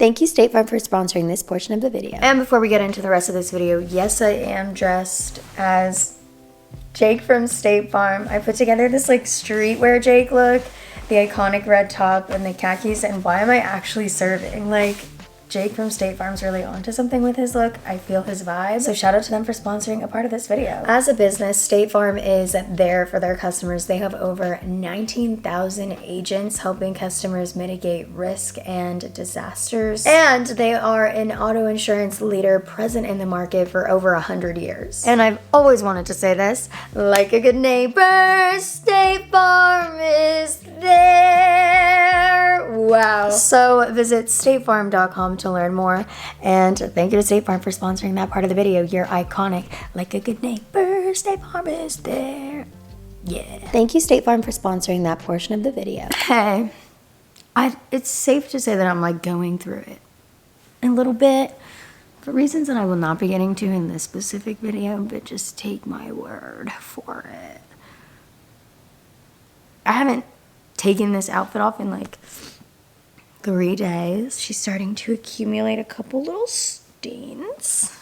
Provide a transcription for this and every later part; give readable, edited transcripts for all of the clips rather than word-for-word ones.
Thank you, State Farm, for sponsoring this portion of the video. And before we get into the rest of this video, yes, I am dressed as Jake from State Farm. I put together this like streetwear Jake look, the iconic red top and the khakis, and why am I actually serving? Like, Jake from State Farm's really onto something with his look. I feel his vibe. So shout out to them for sponsoring a part of this video. As a business, State Farm is there for their customers. They have over 19,000 agents helping customers mitigate risk and disasters. And they are an auto insurance leader present in the market for over 100 years. And I've always wanted to say this, like a good neighbor, State Farm is there. Wow. So visit statefarm.com to learn more, and thank you to State Farm for sponsoring that part of the video. You're iconic, like a good neighbor, State Farm is there. Yeah. Thank you, State Farm, for sponsoring that portion of the video. Hey, it's safe to say that I'm like going through it a little bit for reasons that I will not be getting to in this specific video, but just take my word for it. I haven't taken this outfit off in like 3 days. She's starting to accumulate a couple little stains.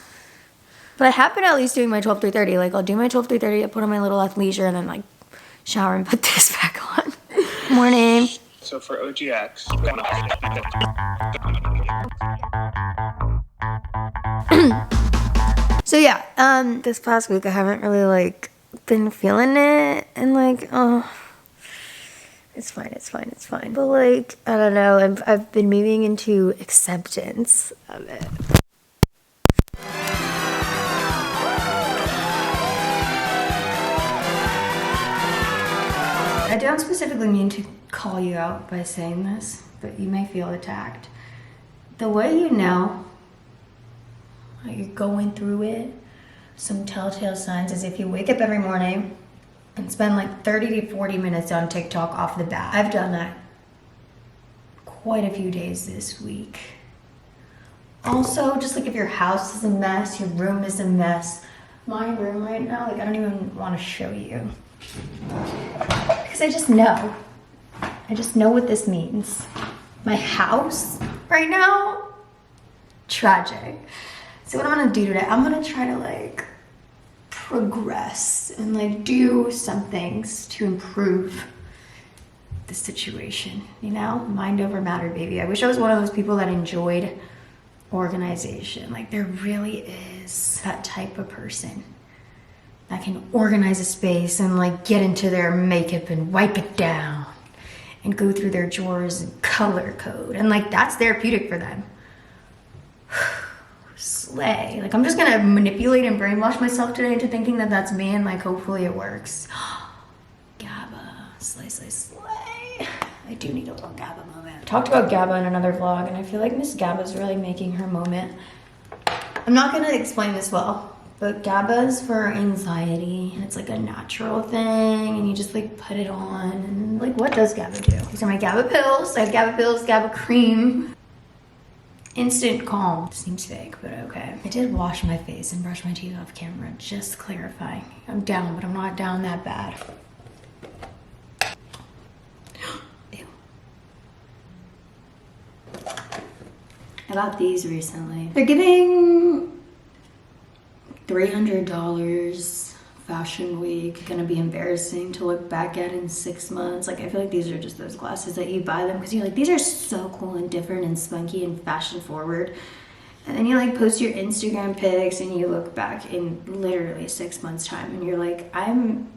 But I have been at least doing my 12-3-30. Like, I'll do my 12-3-30, I'll put on my little athleisure, and then like shower and put this back on. Morning. So for OGX. So yeah, this past week I haven't really like been feeling it, and like, oh, it's fine. But like, I don't know, I've been moving into acceptance of it. I don't specifically mean to call you out by saying this, but you may feel attacked. The way you know that you're going through it, some telltale signs is if you wake up every morning and spend like 30 to 40 minutes on TikTok off the bat. I've done that quite a few days this week. Also, just like if your house is a mess, your room is a mess. My room right now, like I don't even want to show you. Because I just know. I just know what this means. My house right now, tragic. So what I'm gonna do today, I'm gonna try to like progress and like do some things to improve the situation, you know? Mind over matter, baby. I wish I was one of those people that enjoyed organization. Like there really is that type of person that can organize a space and like get into their makeup and wipe it down and go through their drawers and color code, and like that's therapeutic for them. Slay. Like I'm just gonna manipulate and brainwash myself today into thinking that that's me, and like hopefully it works. GABA. Slay. I do need a little GABA moment. I talked about GABA in another vlog, and I feel like Miss GABA's really making her moment. I'm not gonna explain this well, but GABA is for anxiety, and it's like a natural thing, and you just like put it on, and like what does GABA do? These are my GABA pills. I have GABA pills, GABA cream. Instant calm. Seems fake, but okay. I did wash my face and brush my teeth off camera, just clarifying. I'm down, but I'm not down that bad. Ew. I got these recently. They're giving $300 Fashion Week. Gonna be embarrassing to look back at in 6 months. Like I feel like these are just those glasses that you buy them because you're like, these are so cool and different and spunky and fashion forward, and then you like post your Instagram pics and you look back in literally 6 months time and you're like, I'm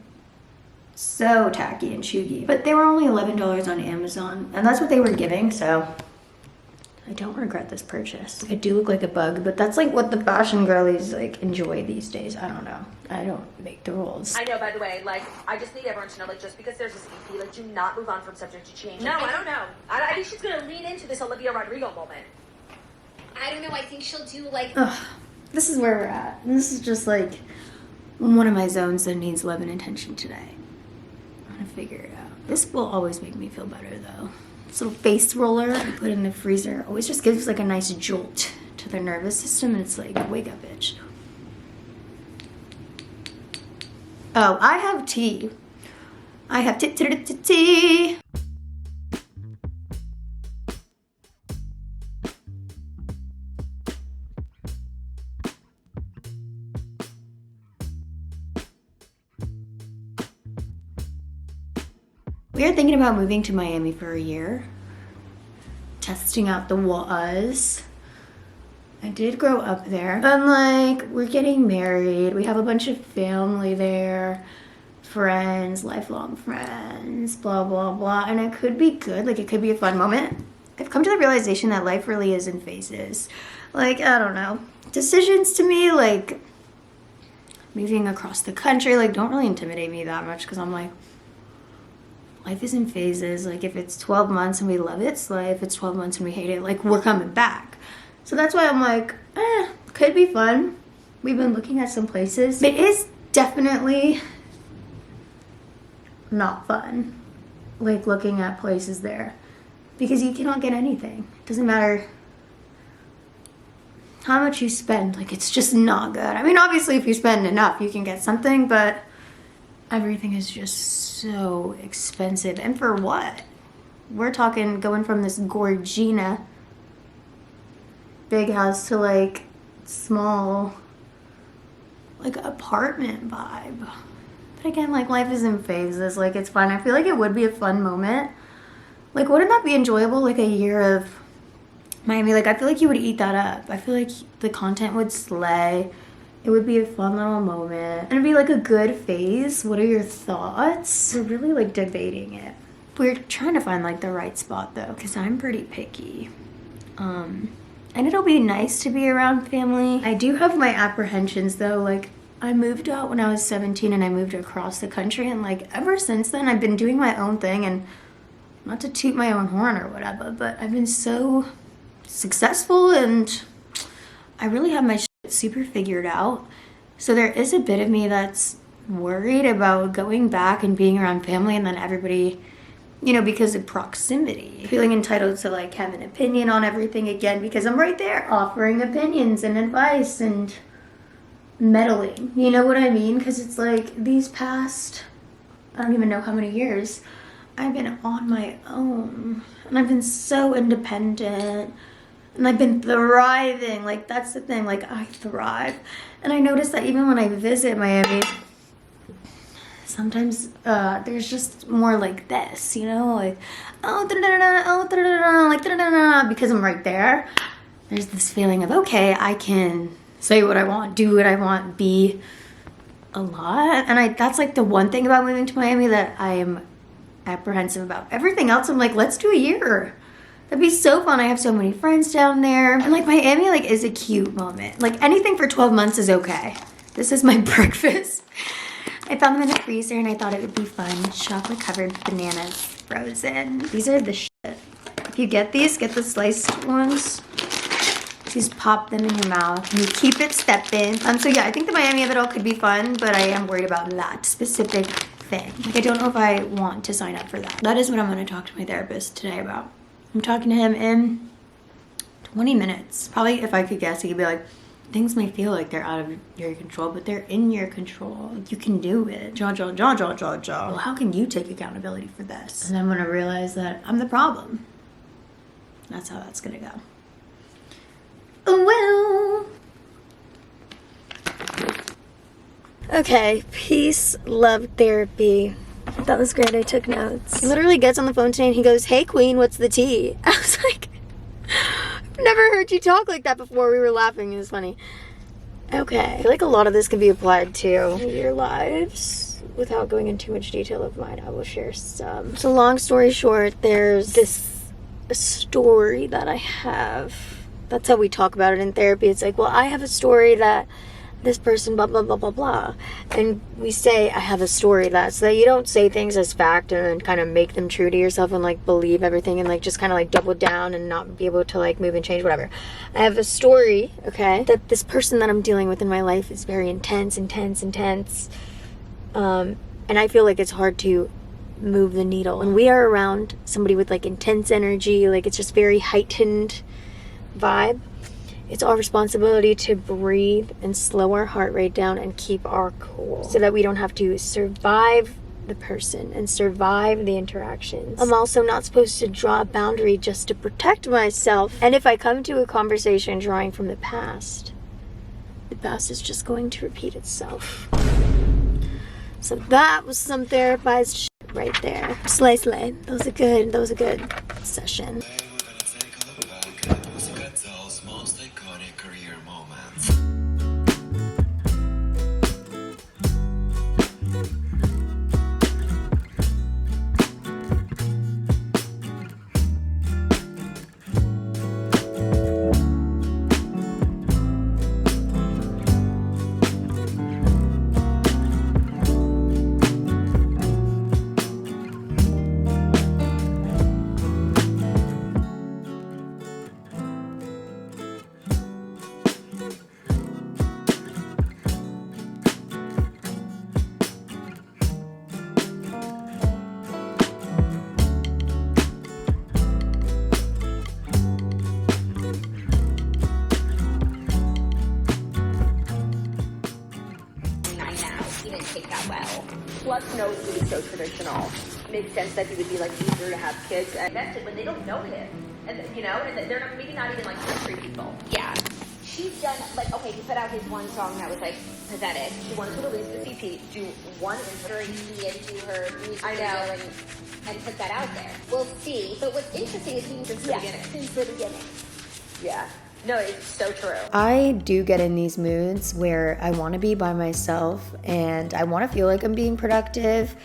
so tacky and chuggy. But they were only $11 on Amazon, and that's what they were giving, so I don't regret this purchase. I do look like a bug, but that's like what the fashion girlies like enjoy these days. I don't know. I don't make the rules. I know, by the way, like, I just need everyone to know, like, just because there's this EP, like, do not move on from subject to change. No, I don't know. I think she's gonna lean into this Olivia Rodrigo moment. I don't know, I think she'll do, like... Ugh, this is where we're at. This is just like one of my zones that needs love and attention today. I'm gonna figure it out. This will always make me feel better, though. This little face roller I put in the freezer always just gives like a nice jolt to the nervous system, and it's like, wake up, bitch. Oh, I have tea. I have tea. We are thinking about moving to Miami for a year. Testing out the waters. I did grow up there. And like, we're getting married. We have a bunch of family there. Friends, lifelong friends, blah, blah, blah. And it could be good. Like, it could be a fun moment. I've come to the realization that life really is in phases. Like, I don't know. Decisions to me, like, moving across the country, like, don't really intimidate me that much because I'm like, life is in phases. Like, if it's 12 months and we love it, slay. If it's 12 months and we hate it, like, we're coming back. So that's why I'm like, could be fun. We've been looking at some places. It is definitely not fun, like, looking at places there. Because you cannot get anything. It doesn't matter how much you spend. Like, it's just not good. I mean, obviously, if you spend enough, you can get something, but everything is just so expensive. And for what? We're talking going from this Gorgina big house to, like, small, like, apartment vibe. But again, like, life is in phases. Like, it's fun. I feel like it would be a fun moment. Like, wouldn't that be enjoyable, like, a year of Miami? Like, I feel like you would eat that up. I feel like the content would slay. It would be a fun little moment. And it'd be, like, a good phase. What are your thoughts? We're really, like, debating it. We're trying to find, like, the right spot, though, because I'm pretty picky. And it'll be nice to be around family. I do have my apprehensions, though. Like, I moved out when I was 17, and I moved across the country. And, like, ever since then, I've been doing my own thing, and not to toot my own horn or whatever, but I've been so successful and I really have my shit super figured out. So there is a bit of me that's worried about going back and being around family and then everybody, you know, because of proximity. Feeling entitled to, like, have an opinion on everything again because I'm right there offering opinions and advice and meddling. You know what I mean? Because it's like these past, I don't even know how many years, I've been on my own, and I've been so independent, and I've been thriving. Like, that's the thing, like, I thrive. And I noticed that even when I visit Miami, sometimes there's just more like this, you know, like, oh, da-da-da-da, oh, da-da-da-da, like, da-da-da-da, because I'm right there. There's this feeling of, okay, I can say what I want, do what I want, be a lot. And that's, like, the one thing about moving to Miami that I am apprehensive about. Everything else, I'm like, let's do a year. That'd be so fun. I have so many friends down there. And, like, Miami, like, is a cute moment. Like, anything for 12 months is okay. This is my breakfast. I found them in the freezer and I thought it would be fun. Chocolate covered bananas, frozen. These are the shit. If you get these, get the sliced ones. Just pop them in your mouth and you keep it stepping. So yeah, I think the Miami of it all could be fun, but I am worried about that specific thing. Like, I don't know if I want to sign up for that. That is what I'm going to talk to my therapist today about. I'm talking to him in 20 minutes. Probably, if I could guess, he could be like, things may feel like they're out of your control, but they're in your control. You can do it. Well, how can you take accountability for this? And I'm going to realize that I'm the problem. That's how that's going to go. Well. Okay, peace, love, therapy. That was great. I took notes. He literally gets on the phone today and he goes, "Hey, queen, what's the tea?" I was like, I've never heard you talk like that before. We were laughing. It was funny. Okay. I feel like a lot of this can be applied to your lives. Without going into too much detail of mine, I will share some. So long story short, there's this story that I have. That's how we talk about it in therapy. It's like, well, I have a story that this person, blah, blah, blah, blah, blah. And we say, I have a story that, so that you don't say things as fact and then kind of make them true to yourself and, like, believe everything and, like, just kind of, like, double down and not be able to, like, move and change, whatever. I have a story, okay, that this person that I'm dealing with in my life is very intense. And I feel like it's hard to move the needle. When we are around somebody with, like, intense energy, like, it's just very heightened vibe, it's our responsibility to breathe and slow our heart rate down and keep our cool so that we don't have to survive the person and survive the interactions. I'm also not supposed to draw a boundary just to protect myself. And if I come to a conversation drawing from the past is just going to repeat itself. So that was some therapized shit right there. Slay, slay. That was a good session. Most iconic career moments. Plus knows he was so traditional. Makes sense that he would be like eager to have kids and invested when they don't know him. And you know, and they're not, maybe not even like country people. Yeah. She's done, like, okay, he put out his one song that was, like, pathetic. She wanted to release the EP, do one During intro. and do her music I know. video and put that out there. We'll see. But what's interesting is he Since the beginning. Since the beginning. Yeah. No, it's so true. I do get in these moods where I want to be by myself and I want to feel like I'm being productive,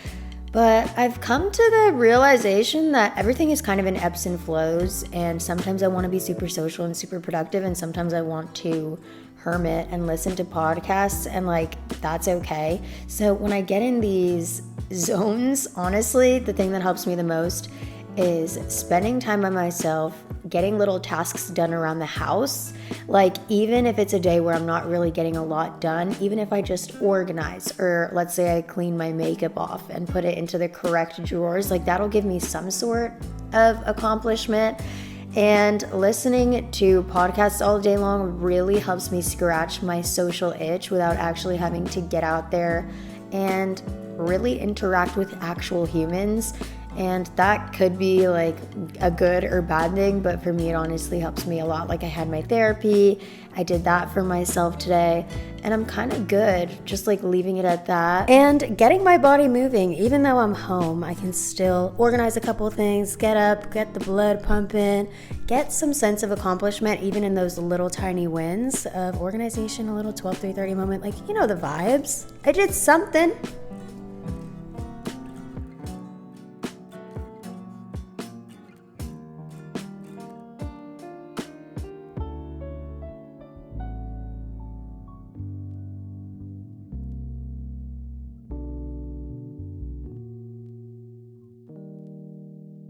but I've come to the realization that everything is kind of in ebbs and flows, and sometimes I want to be super social and super productive, and sometimes I want to hermit and listen to podcasts, and like that's okay. So when I get in these zones, honestly, the thing that helps me the most is spending time by myself, getting little tasks done around the house. Like, even if it's a day where I'm not really getting a lot done, even if I just organize, or let's say I clean my makeup off and put it into the correct drawers, like that'll give me some sort of accomplishment. And listening to podcasts all day long really helps me scratch my social itch without actually having to get out there and really interact with actual humans. And that could be like a good or bad thing, but for me, it honestly helps me a lot. Like, I had my therapy, I did that for myself today, and I'm kind of good, just like leaving it at that. And getting my body moving, even though I'm home, I can still organize a couple things, get up, get the blood pumping, get some sense of accomplishment, even in those little tiny wins of organization, a little 12-3-30 moment, like, you know, the vibes. I did something.